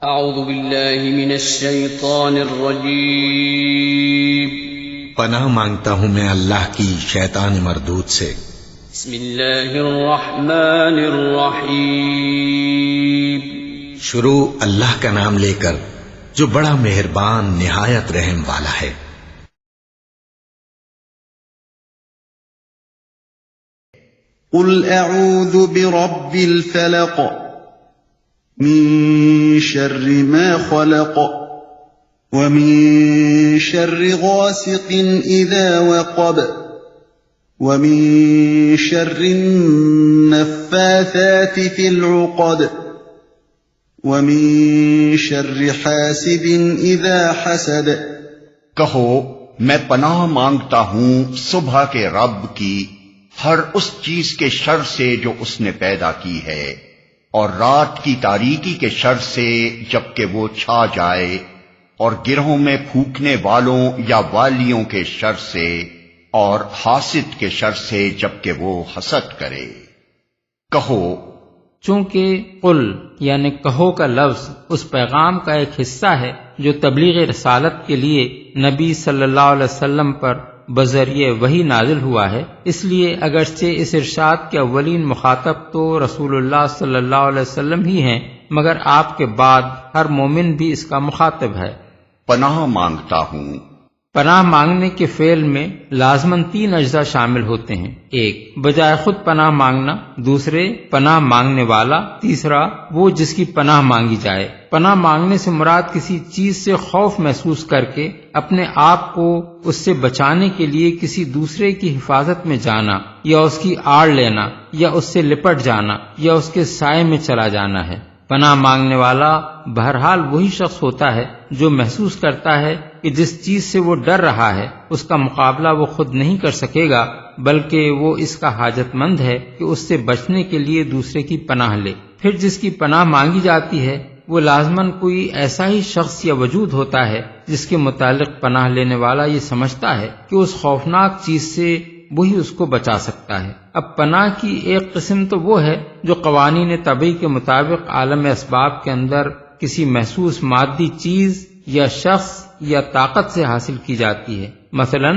اعوذ باللہ من الشیطان الرجیم پناہ مانگتا ہوں میں اللہ کی شیطان مردود سے۔ بسم اللہ الرحمن الرحیم شروع اللہ کا نام لے کر جو بڑا مہربان نہایت رحم والا ہے۔ قل اعوذ برب الفلق من شر ما خلق ومن شر غاسق اذا وقب ومن شر النفاثات في العقد ومن شر حاسد اذا حسد۔ کہو میں پناہ مانگتا ہوں صبح کے رب کی ہر اس چیز کے شر سے جو اس نے پیدا کی ہے، اور رات کی تاریکی کے شر سے جبکہ وہ چھا جائے، اور گرہوں میں پھونکنے والوں یا والیوں کے شر سے، اور حاسد کے شر سے جبکہ وہ حسد کرے۔ کہو چونکہ قل یعنی کہو کا لفظ اس پیغام کا ایک حصہ ہے جو تبلیغ رسالت کے لیے نبی صلی اللہ علیہ وسلم پر بذریعہ وحی نازل ہوا ہے، اس لیے اگرچہ اس ارشاد کے اولین مخاطب تو رسول اللہ صلی اللہ علیہ وسلم ہی ہیں، مگر آپ کے بعد ہر مومن بھی اس کا مخاطب ہے۔ پناہ مانگتا ہوں، پناہ مانگنے کے فعل میں لازماً 3 اجزاء شامل ہوتے ہیں: ایک بجائے خود پناہ مانگنا، دوسرے پناہ مانگنے والا، تیسرا وہ جس کی پناہ مانگی جائے۔ پناہ مانگنے سے مراد کسی چیز سے خوف محسوس کر کے اپنے آپ کو اس سے بچانے کے لیے کسی دوسرے کی حفاظت میں جانا، یا اس کی آڑ لینا، یا اس سے لپٹ جانا، یا اس کے سائے میں چلا جانا ہے۔ پناہ مانگنے والا بہرحال وہی شخص ہوتا ہے جو محسوس کرتا ہے کہ جس چیز سے وہ ڈر رہا ہے اس کا مقابلہ وہ خود نہیں کر سکے گا، بلکہ وہ اس کا حاجت مند ہے کہ اس سے بچنے کے لیے دوسرے کی پناہ لے۔ پھر جس کی پناہ مانگی جاتی ہے وہ لازماً کوئی ایسا ہی شخص یا وجود ہوتا ہے جس کے متعلق پناہ لینے والا یہ سمجھتا ہے کہ اس خوفناک چیز سے وہی اس کو بچا سکتا ہے۔ اب پناہ کی ایک قسم تو وہ ہے جو قوانین طبعی کے مطابق عالم اسباب کے اندر کسی محسوس مادی چیز یا شخص یا طاقت سے حاصل کی جاتی ہے، مثلا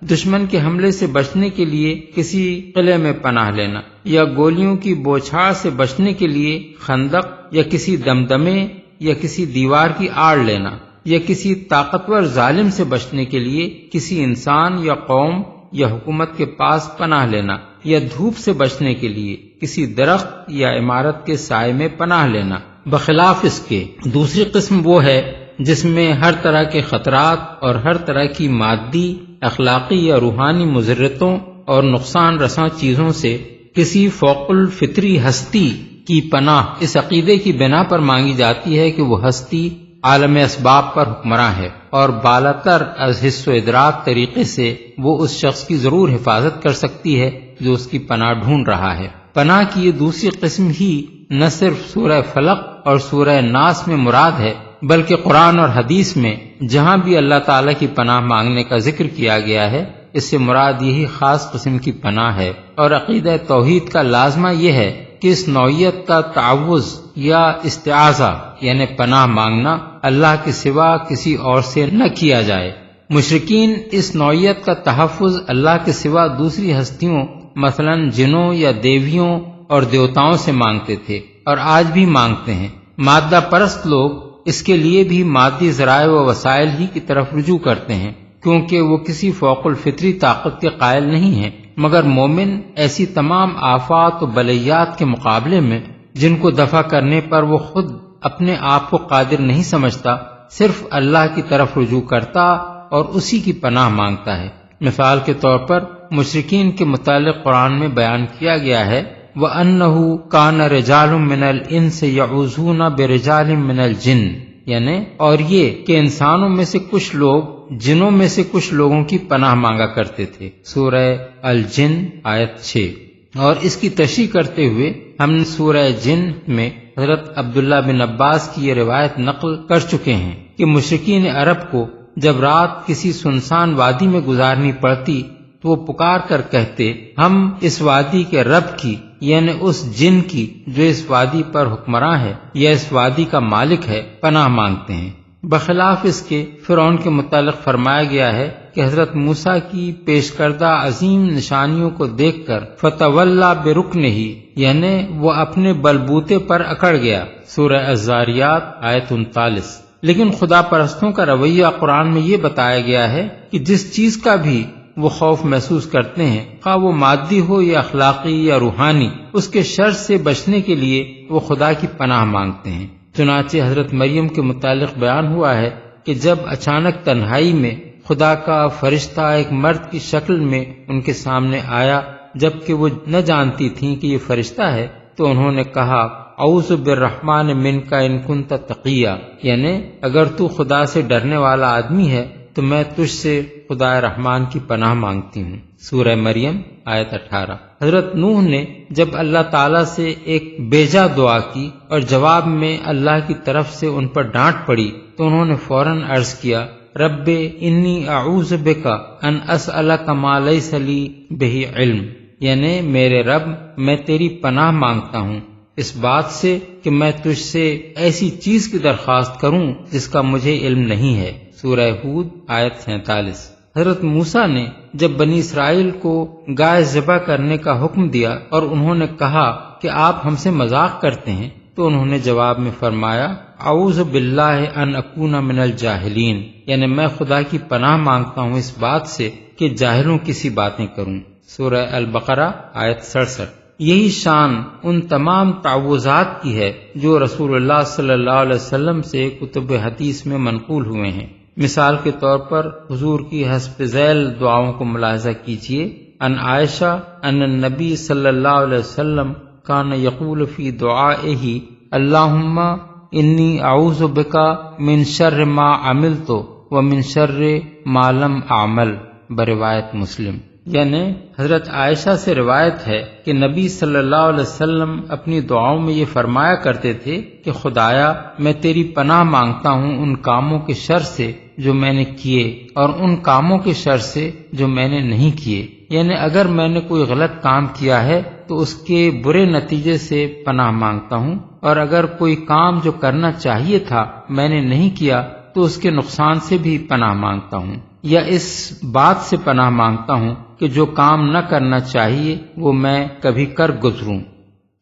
دشمن کے حملے سے بچنے کے لیے کسی قلعے میں پناہ لینا، یا گولیوں کی بوچھاڑ سے بچنے کے لیے خندق یا کسی دمدمے یا کسی دیوار کی آڑ لینا، یا کسی طاقتور ظالم سے بچنے کے لیے کسی انسان یا قوم یا حکومت کے پاس پناہ لینا، یا دھوپ سے بچنے کے لیے کسی درخت یا عمارت کے سائے میں پناہ لینا۔ بخلاف اس کے دوسری قسم وہ ہے جس میں ہر طرح کے خطرات اور ہر طرح کی مادی، اخلاقی یا روحانی مضرتوں اور نقصان رساں چیزوں سے کسی فوق الفطری ہستی کی پناہ اس عقیدے کی بنا پر مانگی جاتی ہے کہ وہ ہستی عالم اسباب پر حکمراں ہے، اور بالاتر از حس و ادراک طریقے سے وہ اس شخص کی ضرور حفاظت کر سکتی ہے جو اس کی پناہ ڈھونڈ رہا ہے۔ پناہ کی یہ دوسری قسم ہی نہ صرف سورہ فلق اور سورہ ناس میں مراد ہے، بلکہ قرآن اور حدیث میں جہاں بھی اللہ تعالیٰ کی پناہ مانگنے کا ذکر کیا گیا ہے اس سے مراد یہی خاص قسم کی پناہ ہے، اور عقیدہ توحید کا لازمہ یہ ہے کہ اس نوعیت کا تعوذ یا استعاذہ یعنی پناہ مانگنا اللہ کے سوا کسی اور سے نہ کیا جائے۔ مشرکین اس نوعیت کا تحفظ اللہ کے سوا دوسری ہستیوں مثلا جنوں یا دیویوں اور دیوتاؤں سے مانگتے تھے، اور آج بھی مانگتے ہیں۔ مادہ پرست لوگ اس کے لیے بھی مادی ذرائع و وسائل ہی کی طرف رجوع کرتے ہیں، کیونکہ وہ کسی فوق الفطری طاقت کے قائل نہیں ہیں، مگر مومن ایسی تمام آفات و بلیات کے مقابلے میں جن کو دفع کرنے پر وہ خود اپنے آپ کو قادر نہیں سمجھتا، صرف اللہ کی طرف رجوع کرتا اور اسی کی پناہ مانگتا ہے۔ مثال کے طور پر مشرکین کے متعلق قرآن میں بیان کیا گیا ہے وَأَنَّهُ كَانَ رِجَالٌ مِّنَ الْإِنسِ يَعُوذُونَ بِرِجَالٍ مِّنَ الْجِنِّ، یعنی اور یہ کہ انسانوں میں سے کچھ لوگ جنوں میں سے کچھ لوگوں کی پناہ مانگا کرتے تھے، سورہ الجن آیت 6۔ اور اس کی تشریح کرتے ہوئے ہم نے سورہ جن میں حضرت عبداللہ بن عباس کی یہ روایت نقل کر چکے ہیں کہ مشرکین عرب کو جب رات کسی سنسان وادی میں گزارنی پڑتی تو تو وہ پکار کر کہتے ہم اس وادی کے رب کی یعنی اس جن کی جو اس وادی پر حکمراں ہے یا اس وادی کا مالک ہے پناہ مانگتے ہیں۔ بخلاف اس کے فرعون کے متعلق فرمایا گیا ہے کہ حضرت موسیٰ کی پیش کردہ عظیم نشانیوں کو دیکھ کر فتولا برکنہ یعنی وہ اپنے بلبوتے پر اکڑ گیا، سورہ الذاریات آیت 39۔ لیکن خدا پرستوں کا رویہ قرآن میں یہ بتایا گیا ہے کہ جس چیز کا بھی وہ خوف محسوس کرتے ہیں، خواہ وہ مادی ہو یا اخلاقی یا روحانی، اس کے شر سے بچنے کے لیے وہ خدا کی پناہ مانگتے ہیں۔ چنانچہ حضرت مریم کے متعلق بیان ہوا ہے کہ جب اچانک تنہائی میں خدا کا فرشتہ ایک مرد کی شکل میں ان کے سامنے آیا، جبکہ وہ نہ جانتی تھیں کہ یہ فرشتہ ہے، تو انہوں نے کہا اعوذ بالرحمن منک ان کنت تقیا، یعنی اگر تو خدا سے ڈرنے والا آدمی ہے تو میں تجھ سے خدا رحمان کی پناہ مانگتی ہوں، سورہ مریم آیت 18۔ حضرت نوح نے جب اللہ تعالیٰ سے ایک بیجا دعا کی اور جواب میں اللہ کی طرف سے ان پر ڈانٹ پڑی تو انہوں نے فوراً عرض کیا رب انی اعوذ بک ان اسألک ما لیس لی بہ علم، یعنی میرے رب میں تیری پناہ مانگتا ہوں اس بات سے کہ میں تجھ سے ایسی چیز کی درخواست کروں جس کا مجھے علم نہیں ہے، سورہ ہود آیت 47۔ حضرت موسیٰ نے جب بنی اسرائیل کو گائے ذبح کرنے کا حکم دیا اور انہوں نے کہا کہ آپ ہم سے مذاق کرتے ہیں، تو انہوں نے جواب میں فرمایا اعوذ باللہ ان اکون من الجاہلین، یعنی میں خدا کی پناہ مانگتا ہوں اس بات سے کہ جاہلوں کی سی باتیں کروں، سورہ البقرہ آیت 67۔ یہی شان ان تمام تعوذات کی ہے جو رسول اللہ صلی اللہ علیہ وسلم سے کتب حدیث میں منقول ہوئے ہیں۔ مثال کے طور پر حضور کی حسب ذیل دعاؤں کو ملاحظہ کیجیے۔ ان عائشہ ان النبی صلی اللہ علیہ وسلم کان یقول فی دعائہ اللہم انی اعوذ بک من شر ما عملت ومن شر ما لم اعمل، بروایت مسلم۔ یعنی حضرت عائشہ سے روایت ہے کہ نبی صلی اللہ علیہ وسلم اپنی دعاؤں میں یہ فرمایا کرتے تھے کہ خدایا میں تیری پناہ مانگتا ہوں ان کاموں کے شر سے جو میں نے کیے اور ان کاموں کے شر سے جو میں نے نہیں کیے، یعنی اگر میں نے کوئی غلط کام کیا ہے تو اس کے برے نتیجے سے پناہ مانگتا ہوں، اور اگر کوئی کام جو کرنا چاہیے تھا میں نے نہیں کیا تو اس کے نقصان سے بھی پناہ مانگتا ہوں، یا اس بات سے پناہ مانگتا ہوں کہ جو کام نہ کرنا چاہیے وہ میں کبھی کر گزروں۔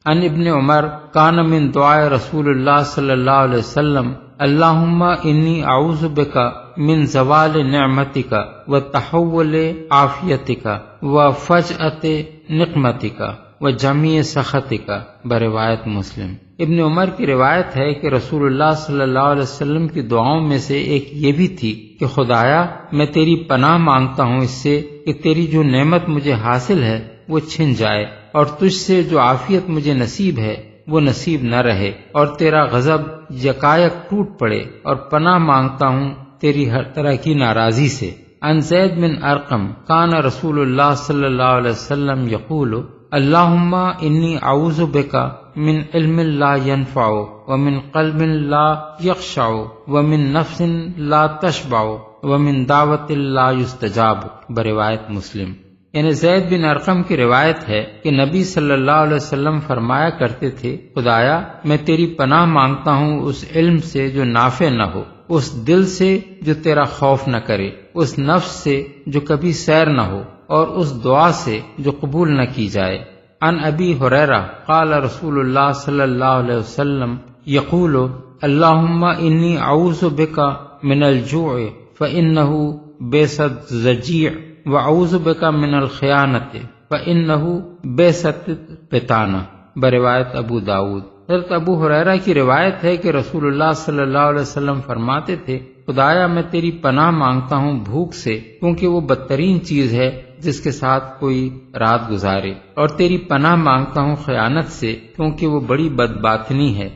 ان ابن عمر کان من دعاء رسول اللہ صلی اللہ علیہ وسلم اللہم انی اعوذ بک من زوال نعمتک وتحول عافیتک وفجأة نقمتک وجمیع سخطک، بروایت مسلم۔ ابن عمر کی روایت ہے کہ رسول اللہ صلی اللہ علیہ وسلم کی دعاؤں میں سے ایک یہ بھی تھی کہ خدایا میں تیری پناہ مانگتا ہوں اس سے کہ تیری جو نعمت مجھے حاصل ہے وہ چھن جائے، اور تجھ سے جو عافیت مجھے نصیب ہے وہ نصیب نہ رہے، اور تیرا غضب یکایک ٹوٹ پڑے، اور پناہ مانگتا ہوں تیری ہر طرح کی ناراضی سے۔ عن زید بن ارقم کان رسول اللہ صلی اللہ علیہ وسلم یقول اللہم انی اعوذ بک من علم لا ينفع ومن قلب لا یخشع ومن نفس لا تشبع ومن دعوت لا یستجاب، بروایت مسلم۔ یعنی زید بن ارقم کی روایت ہے کہ نبی صلی اللہ علیہ وسلم فرمایا کرتے تھے خدایا میں تیری پناہ مانگتا ہوں اس علم سے جو نافع نہ ہو، اس دل سے جو تیرا خوف نہ کرے، اس نفس سے جو کبھی سیر نہ ہو، اور اس دعا سے جو قبول نہ کی جائے۔ عن ابی ہریرہ قال رسول اللہ صلی اللہ علیہ وسلم یقول اللہم انی اعوذ بک من الجوع فإنہ بیست زجیع وَأَعُوذُ بِكَ مِنَ الْخِيَانَةِ فَإِنَّهُ بِئْسَتِ الْبِطَانَةُ، بروایت ابو داؤد۔ حضرت ابو ہریرہ کی روایت ہے کہ رسول اللہ صلی اللہ علیہ وسلم فرماتے تھے خدایا میں تیری پناہ مانگتا ہوں بھوک سے، کیونکہ وہ بدترین چیز ہے جس کے ساتھ کوئی رات گزارے، اور تیری پناہ مانگتا ہوں خیانت سے، کیونکہ وہ بڑی بدباطنی ہے۔